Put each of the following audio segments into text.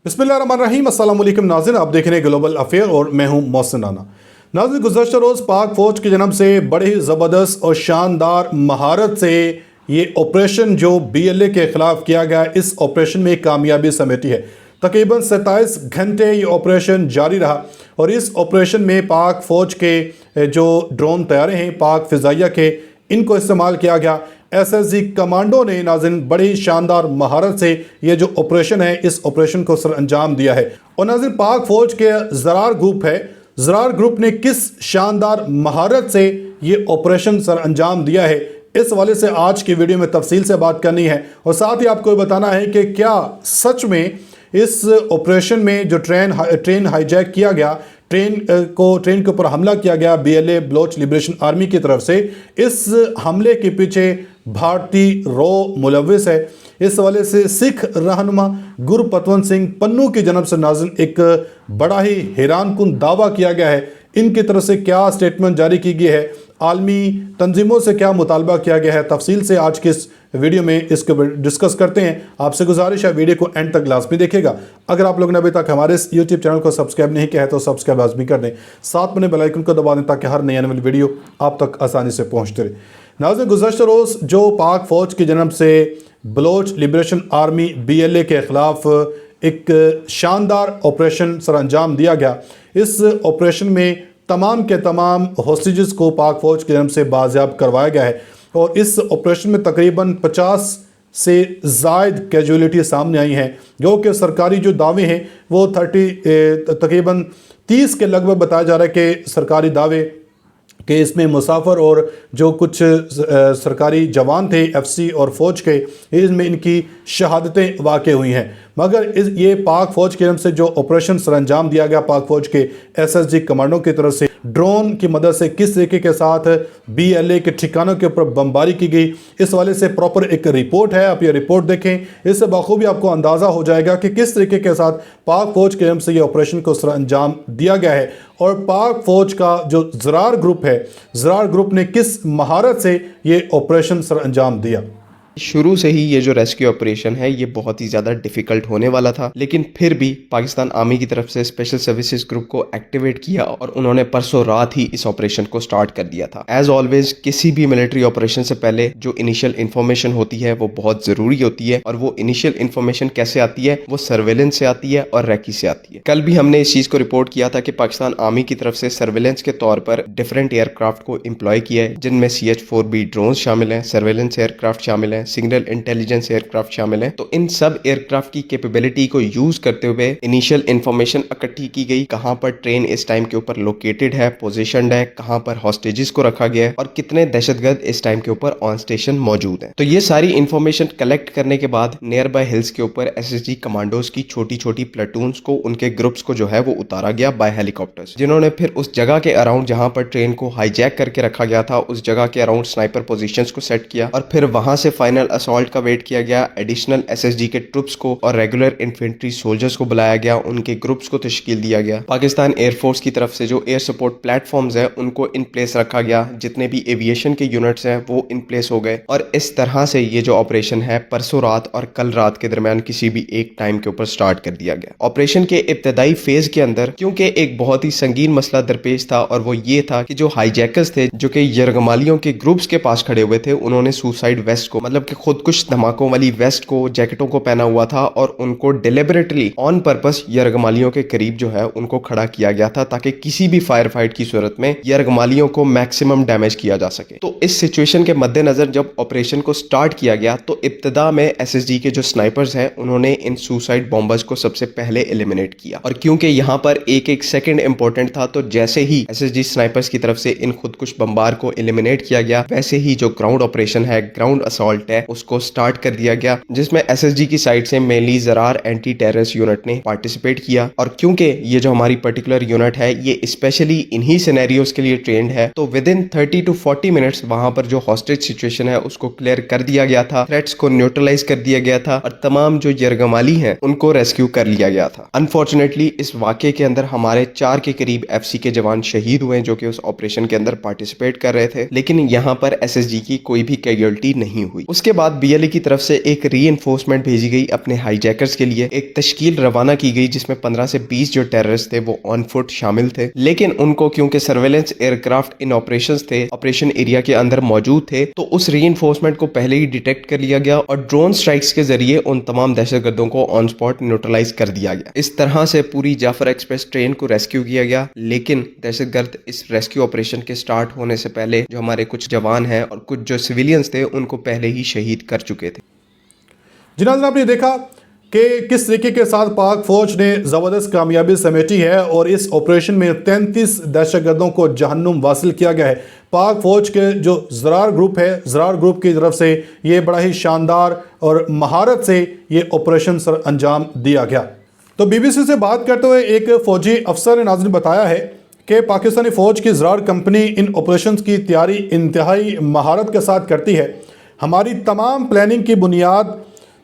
बिस्मिल्लाहिर्रहमानिर्रहीम। अस्सलाम वालेकुम नाज़रीन, आप देख रहे हैं ग्लोबल अफेयर और मैं हूं मोहसिन राना। नाज़रीन, गुज़श्ता रोज़ पाक फ़ौज की जन्म से बड़े ही ज़बरदस्त और शानदार महारत से ये ऑपरेशन जो BLA के ख़िलाफ़ किया गया, इस ऑपरेशन में कामयाबी समेटी है। तकरीबन 27 घंटे ये ऑपरेशन जारी रहा और इस ऑपरेशन में पाक फ़ौज के जो ड्रोन तैयारे हैं पाक फ़िज़ाइया के, इनको इस्तेमाल किया गया। SSG कमांडो ने नाज़रीन बड़ी शानदार महारत से ये जो ऑपरेशन है, इस ऑपरेशन को सर अंजाम दिया है। और नाज़रीन पाक फ़ौज के ज़रार ग्रुप है, ज़रार ग्रुप ने किस शानदार महारत से ये ऑपरेशन सर अंजाम दिया है, इस वाले से आज की वीडियो में तफसील से बात करनी है। और साथ ही आपको बताना है कि क्या सच में इस ऑपरेशन में जो ट्रेन हाईजैक किया गया, ट्रेन के ऊपर हमला किया गया BLA बलोच लिबरेशन आर्मी की तरफ से, इस हमले के पीछे भारतीय रो मुलविस है। इस हवाले से सिख रहनुमा गुरपतवंत सिंह पन्नू की जन्म से नाज़रीन एक बड़ा ही हैरान कुन दावा किया गया है। इनकी तरफ से क्या स्टेटमेंट जारी की गई है, आलमी तंजीमों से क्या मुतालबा किया गया है, तफसील से आज के इस वीडियो में इसको डिस्कस करते हैं। आपसे गुजारिश है वीडियो को एंड तक लाजमी देखिएगा। अगर आप लोगों ने अभी तक हमारे इस YouTube चैनल को सब्सक्राइब नहीं किया है तो सब्सक्राइब लाजमी कर दें, साथ में बेल आइकन को दबा दें ताकि हर नई आने वाली वीडियो आप तक आसानी से पहुँचते रहे। नाज़रीन, गुज़श्ता रोज़ जो पाक फ़ौज की जन्म से बलोच लिबरेशन आर्मी BLA के ख़िलाफ़ एक शानदार ऑपरेशन सर अंजाम दिया गया। इस ऑपरेशन में तमाम के तमाम हॉस्टेजेस को पाक फ़ौज की जन्म से बाजियाब करवाया गया है और इस ऑपरेशन में तकरीबन 50 से ज़ायद कैजुअलिटी सामने आई हैं, जो कि सरकारी जो दावे हैं वो तकरीबन 30 के लगभग बताया जा रहा है कि सरकारी दावे कि इसमें मुसाफिर और जो कुछ सरकारी जवान थे FC और फ़ौज के, इसमें इनकी शहादतें वाक़ई हुई हैं। मगर ये पाक फ़ौज की तरफ से जो ऑपरेशन सर अंजाम दिया गया, पाक फ़ौज के SSG कमांडो की तरफ से ड्रोन की मदद से किस तरीके के साथ BLA के ठिकानों के ऊपर बमबारी की गई, इस वाले से प्रॉपर एक रिपोर्ट है। आप ये रिपोर्ट देखें, इससे बखूबी आपको अंदाज़ा हो जाएगा कि किस तरीके के साथ पाक फ़ौज की तरफ से ये ऑपरेशन को सर अंजाम दिया गया है और पाक फ़ौज का जो ज़रार ग्रुप है, ज़रार ग्रुप ने किस महारत से ये ऑपरेशन सर अंजाम दिया। शुरू से ही ये जो रेस्क्यू ऑपरेशन है ये बहुत ही ज़्यादा डिफ़िकल्ट होने वाला था, लेकिन फिर भी पाकिस्तान आर्मी की तरफ से स्पेशल सर्विसेज ग्रुप को एक्टिवेट किया और उन्होंने परसों रात ही इस ऑपरेशन को स्टार्ट कर दिया था। एज ऑलवेज किसी भी मिलिट्री ऑपरेशन से पहले जो इनिशियल इन्फॉर्मेशन होती है वो बहुत ज़रूरी होती है और वो इनिशियल इन्फॉर्मेशन कैसे आती है, वो सर्वेलेंस से आती है और रैकी से आती है। कल भी हमने इस चीज़ को रिपोर्ट किया था कि पाकिस्तान आर्मी की तरफ से सर्वेलेंस के तौर पर डिफरेंट एयरक्राफ्ट को एम्प्लॉय किया है, जिनमें CH-4B ड्रोन शामिल हैं, सर्वेलेंस एयरक्राफ्ट शामिल हैं, सिग्नल इंटेलिजेंस एयरक्राफ्ट शामिल हैं। तो इन सब एयरक्राफ्ट की कैपेबिलिटी को यूज करते हुए इनिशियल इंफॉर्मेशन इकट्ठी की गई, कहां पर ट्रेन इस टाइम के ऊपर लोकेटेड है, पोजीशनड है, कहां पर हॉस्टेजेस को रखा गया है और कितने दहशतगर्द इस टाइम के ऊपर ऑन स्टेशन मौजूद हैं। तो ये सारी इंफॉर्मेशन कलेक्ट करने के बाद नियर बाय हिल्स के ऊपर SSG कमांडोज की छोटी छोटी प्लेटून्स को, उनके ग्रुप्स को जो है वो उतारा गया बाय हेलीकॉप्टर्स, जिन्होंने फिर उस जगह के अराउंड जहां पर ट्रेन को हाईजैक करके रखा गया था, उस जगह के अराउंड स्नाइपर पोजीशंस को सेट किया और फिर वहां से फाइनल असॉल्ट का वेट किया गया। एडिशनल SSG के ट्रुप्स को और रेगुलर इन्फेंट्री सोल्जर्स को बुलाया गया, उनके ग्रुप्स को तश्कील दिया गया। पाकिस्तान एयरफोर्स की तरफ से जो एयर सपोर्ट प्लेटफॉर्म्स है उनको इन प्लेस रखा गया, जितने भी एविएशन के यूनिट्स हैं वो इन प्लेस हो गए और इस तरह से ये जो ऑपरेशन है परसों रात और कल रात के दरमियान किसी भी एक टाइम के ऊपर स्टार्ट कर दिया गया। ऑपरेशन के इब्तदाई फेज के अंदर क्योंकि एक बहुत ही संगीन मसला दरपेश था और वो ये था कि जो हाईजैकर्स थे जो कि यरगमालियों के ग्रुप्स के पास खड़े हुए थे, उन्होंने सुसाइड वेस्ट को, मतलब कि खुदकुश धमाकों वाली वेस्ट को, जैकेटों को पहना हुआ था और उनको डिलिबरेटली ऑन पर्पस यरगमालियों के करीब जो है उनको खड़ा किया गया था ताकि किसी भी फायर फाइट की सूरत में यरगमालियों को मैक्सिमम डैमेज किया जा सके। तो इस सिचुएशन के मद्देनजर जब ऑपरेशन को स्टार्ट किया गया तो इब्तदा में SSG के जो स्नाइपर्स हैं उन्होंने इन सुसाइड बॉम्बर्स को सबसे पहले एलिमिनेट किया और क्योंकि यहाँ पर एक एक सेकंड इंपॉर्टेंट था तो जैसे ही SSG स्नाइपर्स की तरफ से इन खुदकुश बम्बार को एलिमिनेट किया गया, वैसे ही जो ग्राउंड ऑपरेशन है, ग्राउंड असॉल्ट है, उसको स्टार्ट कर दिया गया, जिसमें SSG की साइड से mainly Zarrar anti terrorist unit ने पार्टिसिपेट किया। और क्योंकि ये जो हमारी पर्टिकुलर यूनिट है ये स्पेशली इन्हीं सिनेरियोज के लिए ट्रेंड है, तो विद इन 30 to 40 मिनट्स वहां पर जो हॉस्टेज सिचुएशन है उसको क्लियर कर दिया गया था, थ्रेट्स को न्यूट्रलाइज कर दिया गया था और तमाम जो यरगमाली हैं उनको रेस्क्यू कर लिया गया था। अनफॉर्चुनेटली इस वाक़े के अंदर हमारे 4 के करीब FC के जवान शहीद हुए जो कि उस ऑपरेशन के अंदर पार्टिसिपेट कर रहे थे, लेकिन यहाँ पर SSG की कोई भी कैजुअल्टी नहीं हुई। उस اس کے بعد BLA کی طرف سے ایک ری انفورسمنٹ بھیجی گئی اپنے ہائی جیکرز کے لیے. ایک تشکیل روانہ کی گئی جس میں 15 سے 20 جو ٹیررسٹ تھے وہ آن فٹ شامل تھے, لیکن ان کو کیونکہ سرویلنس ایئر کرافٹ ان آپریشنز تھے, آپریشن ایریا کے اندر موجود تھے, تو اس ری انفورسمنٹ کو پہلے ہی ڈیٹیکٹ کر لیا گیا اور ڈرون سٹرائکس کے ذریعے ان تمام دہشت گردوں کو آن سپاٹ نیوٹرلائز کر دیا گیا. اس طرح سے پوری جعفر ایکسپریس ٹرین کو ریسکیو کیا گیا, لیکن دہشت گرد اس ریسکیو آپریشن کے سٹارٹ ہونے سے پہلے جو ہمارے کچھ جوان ہیں اور کچھ جو سویلینز تھے ان کو پہلے ہی شہید کر چکے تھے. جی ناظرین, آپ نے دیکھا کہ کس طریقے کے ساتھ پاک فوج نے زبردست کامیابی سمیٹی ہے اور اس آپریشن میں 33 دہشت گردوں کو جہنم واصل کیا گیا ہے. پاک فوج کے جو زرار گروپ ہے, زرار گروپ کی طرف سے یہ بڑا ہی شاندار اور مہارت سے یہ آپریشن سر انجام دیا گیا. تو BBC سے بات کرتے ہوئے ایک فوجی افسر نے ناظرین بتایا ہے کہ پاکستانی فوج کی زرار کمپنی ان آپریشنز کی تیاری انتہائی مہارت کے ساتھ کرتی ہے. ہماری تمام پلاننگ کی بنیاد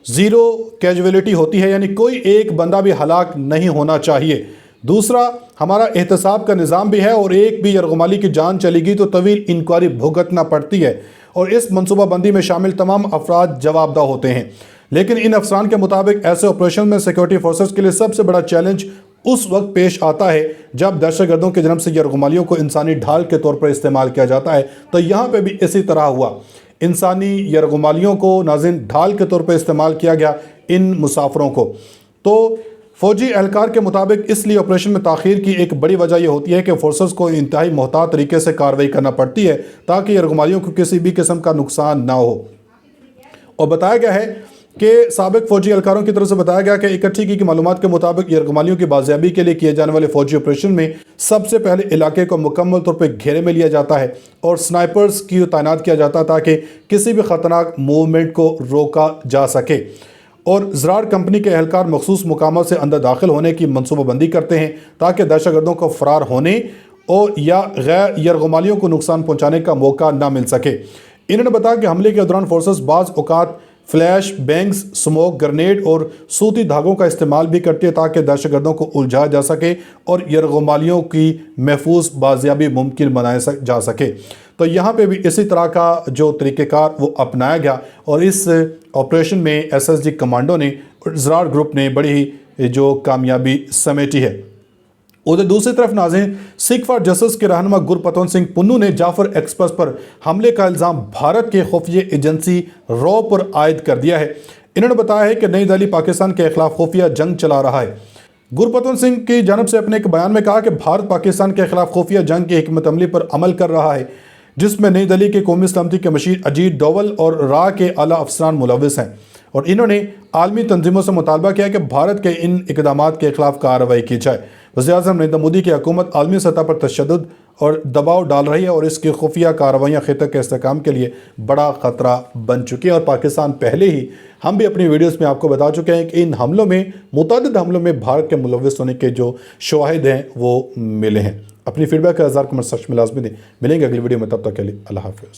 زیرو کیجویلٹی ہوتی ہے, یعنی کوئی ایک بندہ بھی ہلاک نہیں ہونا چاہیے. دوسرا, ہمارا احتساب کا نظام بھی ہے اور ایک بھی یرغمالی کی جان چلی گئی تو طویل انکوائری بھگتنا پڑتی ہے اور اس منصوبہ بندی میں شامل تمام افراد جواب دہ ہوتے ہیں. لیکن ان افسران کے مطابق ایسے آپریشن میں سیکورٹی فورسز کے لیے سب سے بڑا چیلنج اس وقت پیش آتا ہے جب دہشت گردوں کے جانب سے یرغمالیوں کو انسانی ڈھال کے طور پر استعمال کیا جاتا ہے. تو یہاں پہ بھی اسی طرح ہوا, انسانی یرغمالیوں کو ناظرین ڈھال کے طور پر استعمال کیا گیا ان مسافروں کو. تو فوجی اہلکار کے مطابق اس لیے آپریشن میں تاخیر کی ایک بڑی وجہ یہ ہوتی ہے کہ فورسز کو انتہائی محتاط طریقے سے کارروائی کرنا پڑتی ہے تاکہ یرغمالیوں کو کسی بھی قسم کا نقصان نہ ہو. اور بتایا گیا ہے کہ سابق فوجی اہلکاروں کی طرف سے بتایا گیا کہ اکٹھی کی معلومات کے مطابق یرغمالیوں کی بازیابی کے لیے کیے جانے والے فوجی آپریشن میں سب سے پہلے علاقے کو مکمل طور پہ گھیرے میں لیا جاتا ہے اور سنائپرز کی تعینات کیا جاتا ہے تاکہ کسی بھی خطرناک موومنٹ کو روکا جا سکے. اور زرار کمپنی کے اہلکار مخصوص مقامات سے اندر داخل ہونے کی منصوبہ بندی کرتے ہیں تاکہ دہشت گردوں کو فرار ہونے اور یا غیر یرغمالیوں کو نقصان پہنچانے کا موقع نہ مل سکے. انہوں نے بتایا کہ حملے کے دوران فورسز بعض اوقات فلیش بینگز, سموک گرنیڈ اور سوتی دھاگوں کا استعمال بھی کرتی ہے تاکہ دہشت گردوں کو الجھایا جا سکے اور یرغمالیوں کی محفوظ بازیابی ممکن بنایا جا سکے. تو یہاں پہ بھی اسی طرح کا جو طریقہ کار وہ اپنایا گیا اور اس آپریشن میں SSG کمانڈو نے اور زرار گروپ نے بڑی ہی جو کامیابی سمیٹی ہے. ادھر دوسری طرف ناظرین, سکھ فار جسٹس کے رہنما گرپتون سنگھ پنو نے جعفر ایکسپریس پر حملے کا الزام بھارت کے خفیہ ایجنسی رو پر عائد کر دیا ہے. انہوں نے بتایا ہے کہ نئی دہلی پاکستان کے خلاف خفیہ جنگ چلا رہا ہے. گرپتون سنگھ کی جانب سے اپنے ایک بیان میں کہا کہ بھارت پاکستان کے خلاف خفیہ جنگ کی حکمت عملی پر عمل کر رہا ہے جس میں نئی دہلی کے قومی سلامتی کے مشیر اجیت ڈوول اور را کے اعلیٰ افسران ملوث ہیں. اور انہوں نے عالمی تنظیموں سے مطالبہ کیا کہ بھارت کے ان اقدامات کے خلاف کارروائی کی جائے. وزیر اعظم نریندر مودی کی حکومت عالمی سطح پر تشدد اور دباؤ ڈال رہی ہے اور اس کی خفیہ کارروائیاں خطے کے استحکام کے لیے بڑا خطرہ بن چکی ہیں. اور پاکستان پہلے ہی ہم بھی اپنی ویڈیوز میں آپ کو بتا چکے ہیں کہ ان حملوں میں متعدد حملوں میں بھارت کے ملوث ہونے کے جو شواہد ہیں وہ ملے ہیں. اپنی فیڈ بیک کا اظہار کمنٹ سیکشن میں لازمی دیں. ملیں گے اگلی ویڈیو میں, تب تک کے لیے اللہ حافظ.